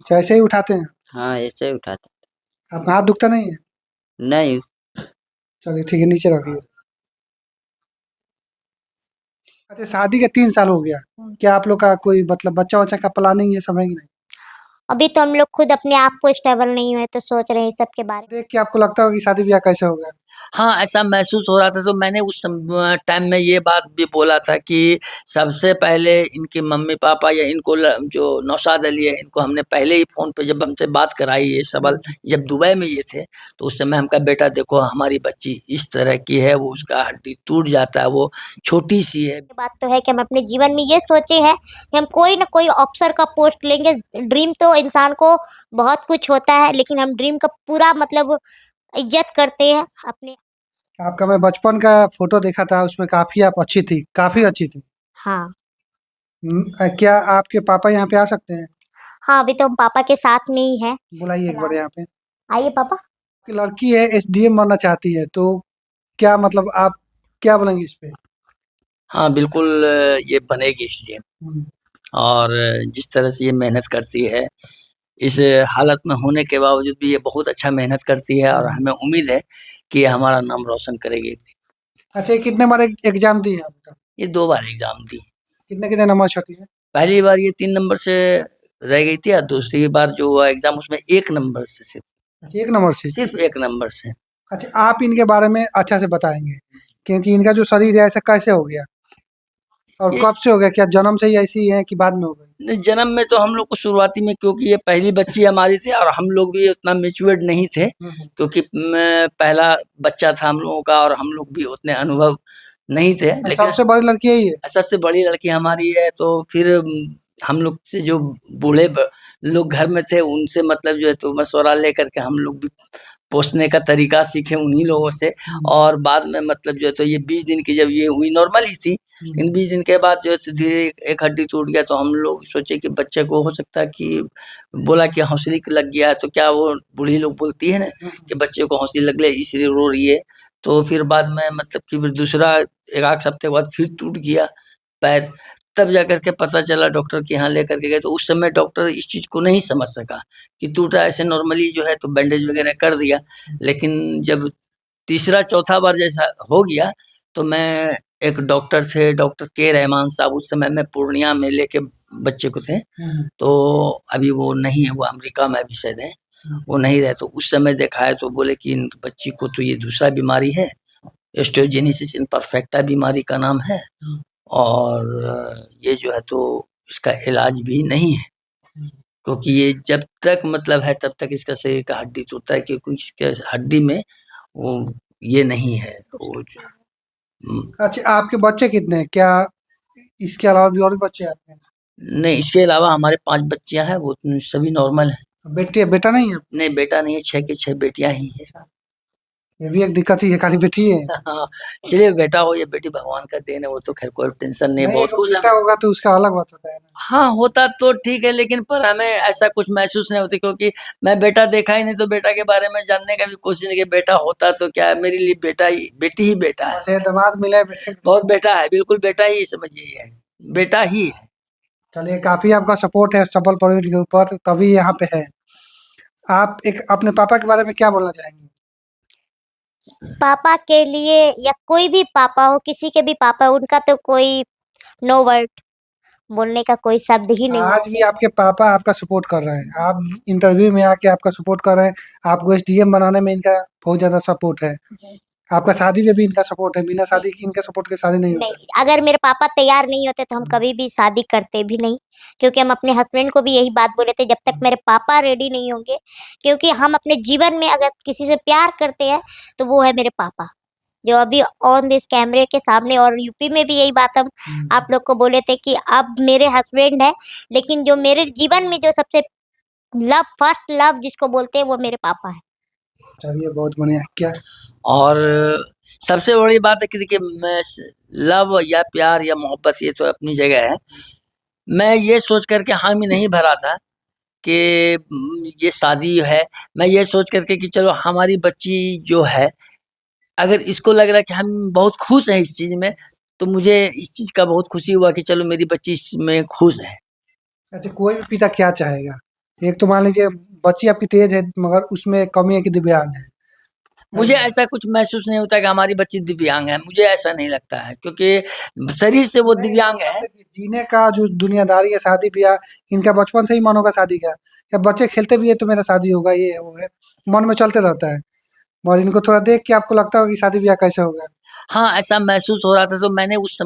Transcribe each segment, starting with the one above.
अच्छा, ऐसे ही उठाते हैं? हाँ, ऐसे ही उठाते। आपका हाथ दुखता नहीं है? नहीं। चलिए ठीक है, नीचे रखिए। अच्छा, शादी के 3 साल हो गया। क्या आप लोग का कोई मतलब बच्चा-वच्चा का प्लानिंग ये सब है कि नहीं? अभी तो हम लोग खुद अपने आप को स्टेबल नहीं हुए तो सोच रहे हैं इस सब के बारे में। देख के आपको लगता होगा कि शादी-ब्याह कैसे होगा? हाँ, ऐसा महसूस हो रहा था, तो मैंने उस टाइम में ये बात भी बोला था कि सबसे पहले इनके मम्मी-पापा या इनको जो नौशाद अली है, इनको हमने पहले ही फ़ोन पे जब हमसे बात कराई ये सवाल, जब दुबई में ये थे, तो उस समय हम कहा, बेटा देखो हमारी बच्ची इस तरह की है, वो उसका हड्डी टूट जाता है, वो छोटी-सी है। ये बात तो है कि हम अपने जीवन में ये सोचे हैं कि हम कोई ना कोई अफ़सर का पोस्ट लेंगे। ड्रीम तो इंसान को बहुत कुछ होता है, लेकिन हम ड्रीम का पूरा मतलब इज़्ज़त करते हैं अपने। आपका मैं बचपन का फ़ोटो देखा था, उसमें काफ़ी आप अच्छी थी, काफ़ी अच्छी थी। हाँ। क्या आपके पापा यहाँ पे आ सकते हैं? हाँ, अभी तो हम पापा के साथ में ही हैं। बुलाइए एक बार यहाँ पे। आइए पापा। आपकी लड़की है, एसडीएम बनना चाहती है, तो क्या मतलब आप क्या बोलेंगे इस पे? हाँ, बिल्कुल ये बनेगी एसडीएम। और जिस तरह से ये मेहनत करती है, इस हालत में होने के बावजूद भी ये बहुत अच्छा मेहनत करती है और हमें उम्मीद है कि ये हमारा नाम रोशन करेगी एक दिन। अच्छा, ये कितने बार एग्ज़ाम दी है अब तक? ये 2 बार एग्ज़ाम दी। कितने-कितने नंबर से होती है? पहली बार ये 3 नंबर से रह गई थी और दूसरी बार जो हुआ एग्ज़ाम उसमें 1 नंबर से अच्छा, 1 नंबर से? सिर्फ़ 1 नंबर से। अच्छा, आप इनके बारे में अच्छा से बताएँगे, क्योंकि इनका जो शरीर है ऐसा कैसे हो गया? और ये कब से हो गया? क्या जन्म से ही ऐसी हैं कि बाद में हो गई? नहीं, जन्म में तो हम लोग को शुरुआती में, क्योंकि ये पहली बच्ची हमारी थी और हम लोग भी उतना मैच्योर्ड नहीं थे, क्योंकि पहला बच्चा था हम लोगों का और हम लोग भी उतने अनुभव नहीं थे। लेकिन सबसे बड़ी लड़की यही है? सबसे बड़ी लड़की हमारी है, तो फिर हम लोग से जो बूढ़े लोग घर में थे उनसे मतलब जो है तो मशवरा लेकर के हम लोग भी पोसने का तरीका सीखे उन्हीं लोगों से। और बाद में मतलब जो है तो ये 20 दिन की जब ये हुई, नॉर्मल ही थी। इन 20 दिन के बाद जो है तो धीरे एक हड्डी टूट गया, तो हम लोग सोचे कि बच्चे को हो सकता है कि बोला कि हौसली लग गया है, तो क्या वो बूढ़ी लोग बोलती है ना कि बच्चे को हौसली लग गया इसलिए रो रही है। तो फिर बाद में मतलब कि फिर दूसरा 1 आध हफ्ते के बाद फिर टूट गया पैर। तब जाकर के पता चला, डॉक्टर के यहाँ लेकर के गए, तो उस समय डॉक्टर इस चीज़ को नहीं समझ सका कि टूटा, ऐसे नॉर्मली जो है तो बैंडेज वगैरह कर दिया। लेकिन जब तीसरा चौथा बार जैसा हो गया, तो मैं एक डॉक्टर थे, डॉक्टर के रहमान साहब, उस समय मैं पूर्णिया में लेके बच्चे को थे, तो अभी वो नहीं है, वो अमेरिका में अभी शायद हैं, वो नहीं रहे। तो उस समय देखा है तो बोले कि इन बच्ची को तो ये दूसरा बीमारी है, ओस्टियोजेनेसिस इम्परफेक्टा बीमारी का नाम है, और ये जो है तो इसका इलाज भी नहीं है, क्योंकि ये जब तक मतलब है तब तक इसका शरीर का हड्डी टूटता है, क्योंकि इसके हड्डी में वो ये नहीं है वो अच्छा, आपके बच्चे कितने हैं? क्या इसके अलावा भी और भी बच्चे हैं आपके? नहीं, इसके अलावा हमारे 5 बच्चियाँ हैं, वो सभी नॉर्मल हैं। बेटा नहीं है? नहीं, बेटा नहीं है, 6 की 6 बेटियाँ ही हैं। ये भी एक दिक्कत ही है, खाली बेटी है। हाँ, चलिए बेटा हो या बेटी भगवान का देन है, वो तो खैर कोई टेंशन नहीं, बहुत अगर खुश बेटा हैं। होगा तो उसका अलग बात होता है ना। हाँ, होता तो ठीक है, लेकिन पर हमें ऐसा कुछ महसूस नहीं होती, क्योंकि मैं बेटा देखा ही नहीं, तो बेटा के बारे में जानने का भी कोशिश नहीं कि बेटा होता तो क्या है, मेरे लिए बेटा ही बेटी ही बेटा है। बस ये दामाद मिला है बेटे को। बहुत बेटा है, बिल्कुल बेटा ही समझिए, ये है, बेटा ही है। चलिए, काफ़ी आपका सपोर्ट है सबल परिवार के ऊपर, तभी यहाँ पे है। आप एक अपने पापा के बारे में क्या बोलना चाहेंगे? पापा के लिए या कोई भी पापा हो, किसी के भी पापा, उनका तो कोई नो वर्ड, बोलने का कोई शब्द ही नहीं है। आज भी आपके पापा आपका सपोर्ट कर रहे हैं। आप इंटरव्यू में आके आपका सपोर्ट कर रहे हैं। आपको एसडीएम बनाने में इनका बहुत ज़्यादा सपोर्ट है। आपका शादी में भी इनका सपोर्ट है। बिना शादी के इनके सपोर्ट के शादी नहीं होता। नहीं, अगर मेरे पापा तैयार नहीं होते तो हम कभी भी शादी करते भी नहीं, क्योंकि हम अपने हस्बैंड को भी यही बात बोले थे, जब तक मेरे पापा रेडी नहीं होंगे, क्योंकि हम अपने जीवन में अगर किसी से प्यार करते हैं तो वो है मेरे पापा, जो अभी ऑन दिस कैमरे के सामने। और यूपी में भी यही बात हम आप लोग को बोले थे कि अब मेरे हस्बैंड है, लेकिन जो मेरे जीवन में जो सबसे फर्स्ट लव जिसको बोलते हैं वो मेरे पापा है। चलिए, बहुत बढ़िया। क्या? और सबसे बड़ी बात है कि देखिए, मैं लव या प्यार या मोहब्बत ये तो अपनी जगह है। मैं ये सोच कर के हामी नहीं भरा था कि ये शादी है। मैं ये सोच कर के कि चलो हमारी बच्ची जो है, अगर इसको लग रहा है कि हम बहुत खुश हैं इस चीज़ में, तो मुझे इस चीज़ का बहुत खुशी हुआ कि चलो मेरी बच्ची इसमें खुश है। अच्छा, कोई भी पिता क्या चाहेगा? एक तो मान लीजिए बच्ची आपकी तेज है मगर उसमें कमी है कि दिव्यांग है मुझे ऐसा कुछ महसूस नहीं होता कि हमारी बच्ची दिव्यांग है, मुझे ऐसा नहीं लगता है, क्योंकि शरीर से वो नहीं, दिव्यांग है। जीने का जो दुनियादारी है, शादी ब्याह इनका बचपन से ही मन होगा शादी का, या बच्चे खेलते भी है तो मेरा शादी होगा, ये है वो है, मन में चलते रहता है, और इनको थोड़ा देख के आपको लगता होगा कि शादी ब्याह कैसे होगा। हाँ, ऐसा महसूस हो रहा था, तो मैंने उस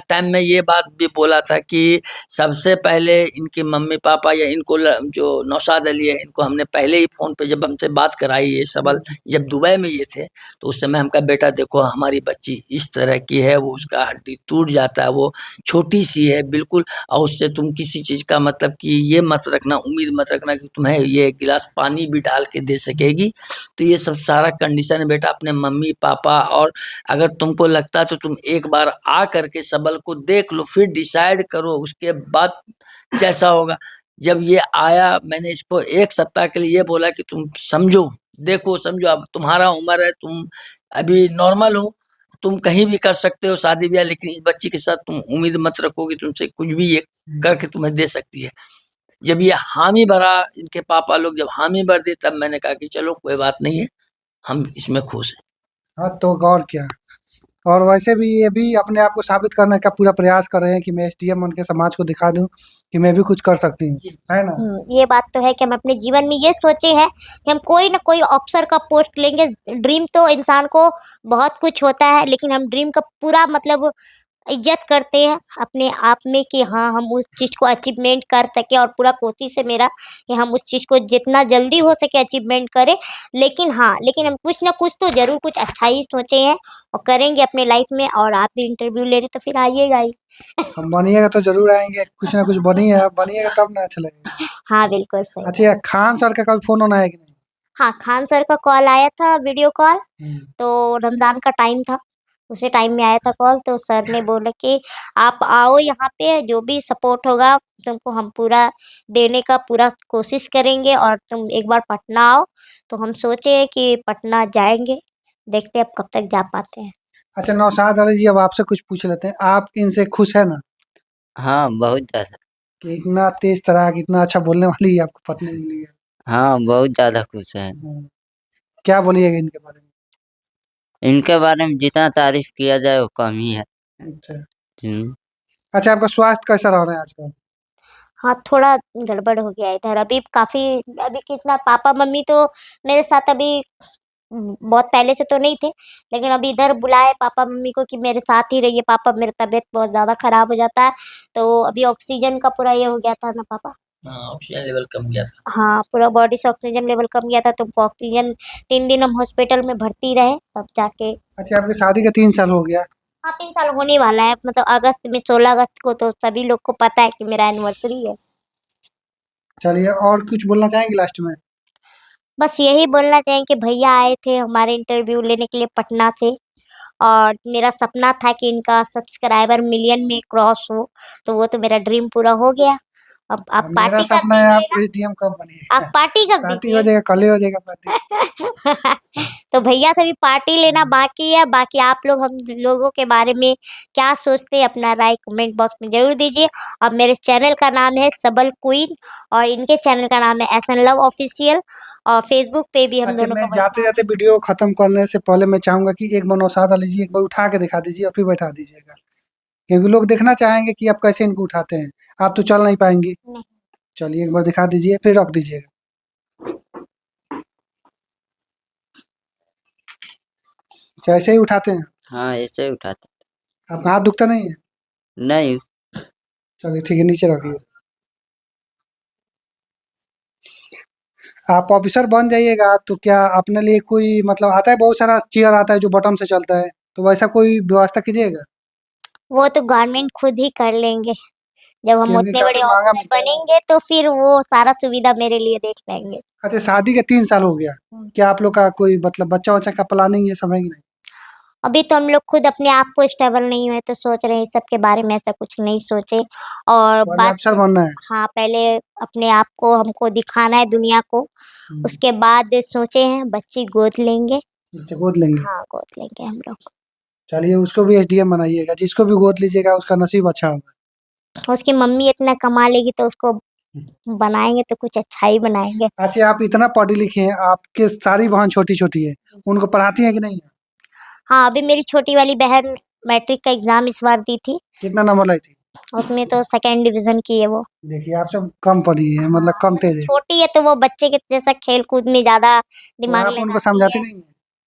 टाइम में ये बात भी बोला था कि सबसे पहले इनके मम्मी-पापा या इनको जो नौशाद अली है, इनको हमने पहले ही फ़ोन पे जब हमसे बात कराई ये सबल, जब दुबई में ये थे, तो उस समय हम कहा, "बेटा देखो हमारी बच्ची इस तरह की है, वो उसका हड्डी टूट जाता है, वो छोटी-सी है बिल्कुल, और उससे तुम किसी चीज़ का मतलब कि ये मत रखना, उम्मीद मत रखना कि तुम्हें ये 1 गिलास पानी भी डाल के दे सकेगी। तो ये सब सारा कंडीशन है बेटा, अपने मम्मी-पापा और अगर तुमको लगता है तो तुम एक बार आ करके सबल को देख लो, फिर डिसाइड करो, उसके बाद जैसा होगा। जब ये आया, मैंने इसको 1 सप्ताह के लिए ये बोला कि तुम समझो, देखो समझो, अब तुम्हारा उम्र है, तुम अभी नॉर्मल हो, तुम कहीं भी कर सकते हो शादी-ब्याह, लेकिन इस बच्ची के साथ तुम उम्मीद मत रखो कि तुमसे कुछ भी ये करके तुम्हें दे सकती है। जब ये हामी भरा, इनके पापा लोग जब हामी भर दिए, तब मैंने कहा कि चलो कोई बात नहीं है, हम इसमें खुश हैं। हाँ, तो और क्या। और वैसे भी ये भी अपने आप को साबित करने का पूरा प्रयास कर रहे हैं कि मैं एसडीएम बन के समाज को दिखा दूँ कि मैं भी कुछ कर सकती हूँ, है ना? ये बात तो है कि हम अपने जीवन में ये सोचे हैं कि हम कोई ना कोई अफ़सर का पोस्ट लेंगे। ड्रीम तो इंसान को बहुत कुछ होता है, लेकिन हम ड्रीम का पूरा मतलब इज़्ज़त करते हैं अपने आप में कि हाँ, हम उस चीज़ को अचीवमेंट कर सकें, और पूरा कोशिश है मेरा कि हम उस चीज़ को जितना जल्दी हो सके अचीवमेंट करें। लेकिन हाँ, लेकिन हम कुछ ना कुछ तो ज़रूर कुछ अच्छा ही सोचे हैं और करेंगे अपने लाइफ़ में। और आप भी इंटरव्यू ले रहे तो फिर आइएगा ही। हम बनिएगा तो ज़रूर आएँगे, कुछ ना कुछ बनिए आप, बनिएगा तब ना अच्छा लगेगा। हाँ, बिल्कुल सही। अच्छा, खान सर का कभी फ़ोन-वोन आया कि नहीं? हाँ, खान सर का कॉल आया था, वीडियो कॉल। हुँ। तो रमज़ान का टाइम था, उसी टाइम में आया था कॉल। तो सर ने बोला कि आप आओ यहाँ पे, जो भी सपोर्ट होगा तुमको हम पूरा देने का पूरा कोशिश करेंगे, और तुम एक बार पटना आओ। तो हम सोचे हैं कि पटना जाएँगे, देखते हैं अब कब तक जा पाते हैं। अच्छा, नौशाद अली जी, अब आपसे कुछ पूछ लेते हैं, आप इनसे खुश हैं ना? हाँ, बहुत ज़्यादा। कि इतना तेज़ तर्राक, इतना अच्छा बोलने वाली आपको पत्नी मिली है? हाँ, बहुत ज़्यादा खुश हैं। हुँ। क्या बोलिएगा इनके बारे में? इनके बारे में जितना तारीफ़ किया जाए वो कम ही है। अच्छा। हुँ। अच्छा, आपका स्वास्थ्य कैसा रह रहा है आजकल? हाँ, थोड़ा गड़बड़ हो गया है इधर। अभी कितना पापा-मम्मी तो मेरे साथ अभी बहुत पहले से तो नहीं थे, लेकिन अभी इधर बुलाए पापा-मम्मी को कि मेरे साथ ही रहिए पापा, मेरा तबीयत बहुत ज़्यादा खराब हो जाता है। तो अभी ऑक्सीजन का पूरा ये हो गया था ना पापा? हाँ, ऑक्सीजन लेवल कम गया था। हाँ, पूरा बॉडी से ऑक्सीजन लेवल कम गया था, तो उनको ऑक्सीजन 3 दिन हम हॉस्पिटल में भर्ती रहे, तब जाके। अच्छा, आपकी शादी का 3 साल हो गया। हाँ, 3 साल होने वाला है, मतलब अगस्त में 16 अगस्त को तो सभी लोग को पता है कि मेरा एनिवर्सरी है। चलिए, और कुछ बोलना चाहेंगे लास्ट में? बस यही बोलना चाहेंगे कि भैया आए थे हमारे इंटरव्यू लेने के लिए पटना से, और मेरा सपना था कि इनका सब्सक्राइबर मिलियन में क्रॉस हो, तो वो तो मेरा ड्रीम पूरा हो गया। अब आप मेरा पार्टी कब सपना है आप दीजिएगा? एसडीएम कब आप बनिएगा? पार्टी कब पार्टी हो दीजिएगा? जाएगा, कल ही हो जाएगा पार्टी। तो भैया से भी पार्टी लेना बाकी है। बाकी आप लोग हम लोगों के बारे में क्या सोचते हैं, अपना राय कमेंट बॉक्स में ज़रूर दीजिए। और मेरे चैनल का नाम है सबल क्वीन, और इनके चैनल का नाम है एसएन लव ऑफिशियल, और फेसबुक पे भी हम अच्छा, दोनों मैं का वही नाम जाते-जाते वीडियो खत्म करने से पहले मैं चाहूँगा कि एक बार नौशाद अली जी एक बार उठा के दिखा दीजिए और फिर बैठा दीजिएगा। क्योंकि लोग देखना चाहेंगे कि आप कैसे इनको उठाते हैं। आप तो चल नहीं पाएँगी। नहीं। चलिए एक बार दिखा दीजिए, फिर रख दीजिएगा। अच्छा, ऐसे ही उठाते हैं? हाँ, ऐसे ही उठाते। आपका हाथ दुखता नहीं है? नहीं, चलिए ठीक है, नीचे रखिए। आप ऑफिसर बन जाइएगा तो क्या अपने लिए कोई मतलब आता है, बहुत सारा चेयर आता है जो बटन से चलता है, तो वैसा कोई व्यवस्था कीजिएगा? वो तो गवर्नमेंट खुद ही कर लेंगे। जब हम क्योंकि उतने काफ़ी बड़े महँगा ऑफिसर मिलता है ना। बनेंगे तो फिर वो सारा सुविधा मेरे लिए देख लेंगे। अच्छा, शादी के 3 साल हो गया। क्या आप लोग का कोई मतलब बच्चा-वच्चा का प्लानिंग ये सब है कि नहीं? अभी तो हम लोग खुद अपने आप को स्टेबल नहीं हुए, तो सोच रहे हैं इस सब के बारे में ऐसा कुछ नहीं सोचे। और पहले बात अफ़सर बनना है। हाँ, पहले अपने आप को हमको दिखाना है दुनिया को, हुँ। उसके बाद सोचे हैं बच्ची गोद लेंगे। अच्छा, गोद लेंगे। हाँ, गोद लेंगे हम लोग। चलिए उसको भी एसडीएम बनाइएगा, जिसको भी गोद लीजिएगा उसका नसीब अच्छा होगा। उसकी मम्मी इतना कमा लेगी तो उसको बनाएंगे तो कुछ अच्छा ही बनाएंगे। अच्छा, आप इतना पढ़ी लिखी हैं, आपके सारी बहन छोटी-छोटी है, उनको पढ़ाती हैं कि नहीं? हाँ, अभी मेरी छोटी वाली बहन मैट्रिक का एग्ज़ाम इस बार दी थी, कितना नंबर लाई थी? उसमें तो सेकंड डिवीज़न की है वो। देखिए, आपसे कम पढ़ी है, मतलब कम तेज़ है। छोटी है तो वो बच्चे के जैसा खेल-कूद में ज़्यादा तो दिमाग आप उनको लगाती समझाती है। नहीं हैं?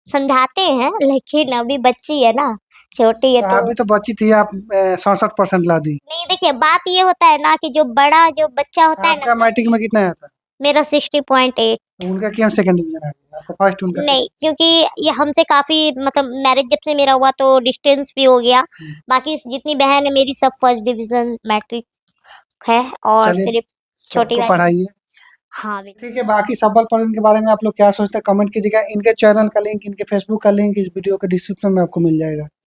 समझाते हैं, लेकिन अभी बच्ची है ना, छोटी है तो तो आप भी तो बच्ची थी, आप 67% ला दी। नहीं देखिए बात ये होता है ना कि जो बड़ा जो बच्चा होता है ना, आपका मैट्रिक में कितना आया था? मेरा 60.8। तो उनका क्यों सेकंड डिवीज़न आ गया? आपका फर्स्ट, उनका नहीं, क्योंकि ये हमसे काफ़ी मतलब मैरिज जब से मेरा हुआ तो डिस्टेंस भी हो गया। बाकी जितनी बहन है मेरी सब फर्स्ट डिवीज़न मैट्रिक है और चलिए, सिर्फ़ छोटी सबको वाली। पढ़ाइए। हाँ, बिल्कुल। ठीक है, बाकी सबल के बारे में आप लोग क्या सोचते हैं, कमेंट कीजिएगा। इनके चैनल का लिंक, इनके फेसबुक का लिंक इस वीडियो के डिस्क्रिप्शन में आपको मिल जाएगा।